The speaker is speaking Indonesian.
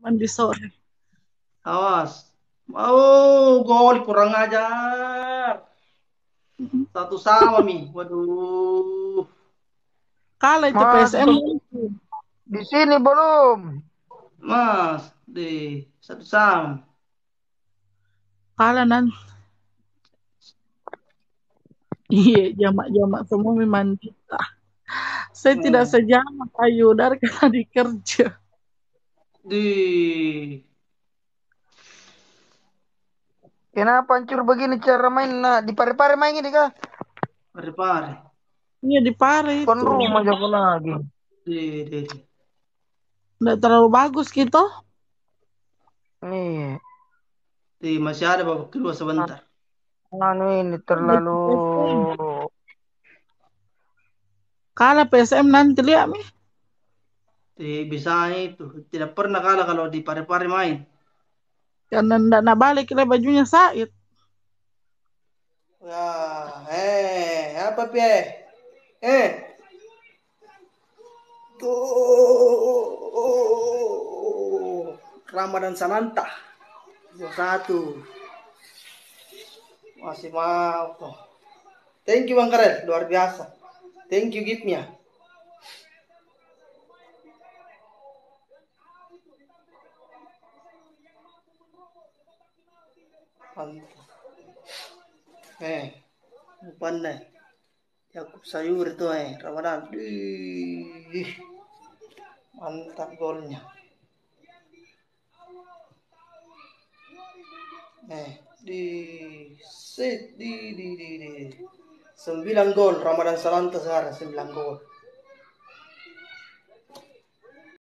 mandi sore. Awas. Oh, gol kurang ajar. Satu sama mi. Waduh. Kalah itu Mas, PSM. di sini belum. Mas, di satu sama. Kalah nanti. Iya, jamak-jamak semua memang kita. Saya tidak Hmm. sejamak Ayu dari karena di kerja. Di Kenapa hancur begini cara main? Nah, di pare-pare main ini kah? pare-pare. Iya di Pare Tuan itu. rumah jago lagi. Di. Nggak terlalu bagus gitu. Nih, Masih ada babak kedua sebentar. anu ini terlalu PSM. Kalah PSM nanti lihat nih. Bisa itu. Tidak pernah kalah kalau di pare-pare main. Karena ndak nak balik le bajunya Said. Ya, apa pie? Eh, tuh Ramadan Sananta 21 masih mau kok. Thank you Bang Karel, luar biasa. Thank you giftnya. Mantap. Pandai. Yakub sayur itu Ramadan. Ih, mantap golnya. Di set di 9 gol Ramadan Sananta sekarang 9 gol.